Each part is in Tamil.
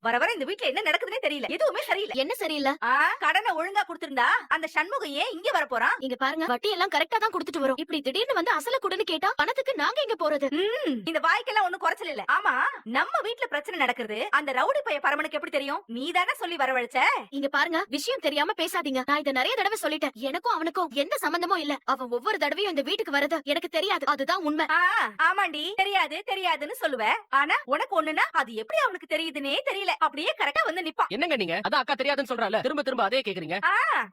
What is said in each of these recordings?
வர வர இந்த வீட்ல என்ன நடக்குதுன்னே தெரியல. எதுவுமே சரியில்ல. என்ன சரியில்ல? கடனை ஒழுங்கா குடுத்திருந்தா அந்த சண்முகம் ஏன் இங்க வர போறான்? இங்க பாருங்க, வட்டி எல்லாம் கரெக்டா தான் குடுத்துட்டு வரோம். இப்படி திடீர்னு வந்து அசல குடுன்னு கேட்டா பணத்துக்கு நாங்க எங்க போறது? இந்த வாய்க்கெல்லாம் ஒண்ணும் குறைச்சல் இல்ல. ஆமா, நம்ம வீட்ல பிரச்சனை நடக்குது. அந்த ரவுடி பைய பரமனுக்கு எப்படி தெரியும்? நீ தானே சொல்லி வரவழைச்ச. இங்க பாருங்க, விஷயம் தெரியாம பேசாதீங்க. நான் இத நிறைய தடவை சொல்லிட்டேன். எனக்கும் அவனுக்கும் எந்த சம்பந்தமும் இல்ல. அவன் ஒவ்வொரு தடவையும் இந்த வீட்டுக்கு வரது எனக்கு தெரியாது. அதுதான் உண்மை. ஆமாண்டி, தெரியாது தெரியாதுன்னு சொல்லுவ. ஆனா உனக்கு ஒண்ணுனா அது எப்படி அவனுக்கு தெரியுதுன்னே தெரியல. அப்படியே கரெக்டா வந்து நிப்பா. என்னங்க நீங்க? அதான் அக்கா தெரியாதுன்னு சொல்றால, திரும்ப திரும்ப அதே கேக்குறீங்க.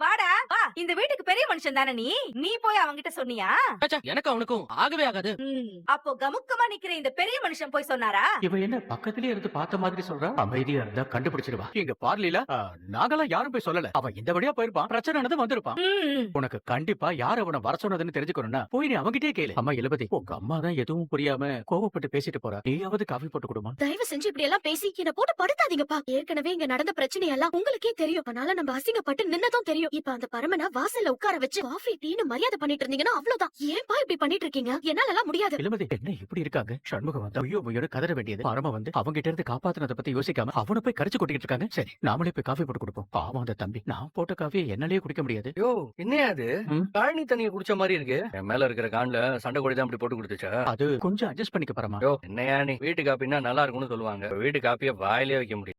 வாடா வா, இந்த வீட்டுக்கு பெரிய மனுஷன் தானே நீ. நீ போய் அவங்கிட்ட சொன்னியா? எனக்கு அவனுக்கும் ஆகவே ஆகாது. அப்போ கமுக்கமா நிக்கிற இந்த பெரிய மனுஷன் போய் சொன்னாரா? இவ என்ன பக்கத்திலே இருந்து பார்த்த மாதிரி சொல்றா? அமைதியா இருந்தா கண்டுபிடிச்சிருவா. இங்க பார்லில நாங்கெல்லாம் யாரும் போய் சொல்லல. அவன் இந்த வழியா போயிருப்பான், பிரச்சனை வந்திருப்பான். உனக்கு கண்டிப்பா யார் அவனை வர சொன்னதுன்னு தெரிஞ்சுக்கணும்னா போய் நீ அவங்கிட்டே கேளு. அம்மா இளபதி, உங்க அம்மா தான் எதுவும் புரியாம கோவப்பட்டு பேசிட்டு போறா. நீயாவது காஃபி போட்டு கொடுமா. தயவு செஞ்சு இப்படி எல்லாம் பேசி என்ன போட்டு படுத்தாதீங்கப்பா. ஏற்கனவே இங்க நடந்த பிரச்சனையெல்லாம் உங்களுக்கே தெரியும். அதனால நம்ம அசிங்கப்பட்டு நின்னதும் தெரியும். இப்ப அந்த பரமனா வாசல்ல உட்கார வச்சு காஃபி டீன்னு மரியாதை பண்ணிட்டு இருந்தீங்கன்னா அவ்வளவுதான். ஏன்பா இப்படி பண்ணிட்டு இருக்கீங்க? என்னால எல்லாம் முடியாது. இளமதி என்ன இப்படி இருக்காங்க? சண்முகம் வந்து ஐயோ ஐயோ கதற வேண்டியது. பரம வந்து அவங்க கிட்ட இருந்து காப்பாத்தினதை பத்தி யோசிக்காம அவனை போய் கரிச்சு கொட்டிட்டு இருக்காங்க. சரி, நாமளே போய் காஃபி போட்டு கொடுப்போம். பாவம் அந்த தம்பி. நான் போட்ட காஃபி என்னாலேயே குடிக்க முடியாது. யோ, என்னையா அது? காணி தண்ணிய குடிச்ச மாதிரி இருக்கு. என் மேல இருக்கிற கான்ல சண்டை கொடி தான் அப்படி போட்டு கொடுத்துச்சா? அது கொஞ்சம் அட்ஜஸ்ட் பண்ணிக்க பரமா. யோ, என்னையா நீ வீட்டு காப்பின்னா நல்லா இருக்கும்னு சொல்லுவாங்க. வீட்டு காப்பிய வாயிலே வைக்க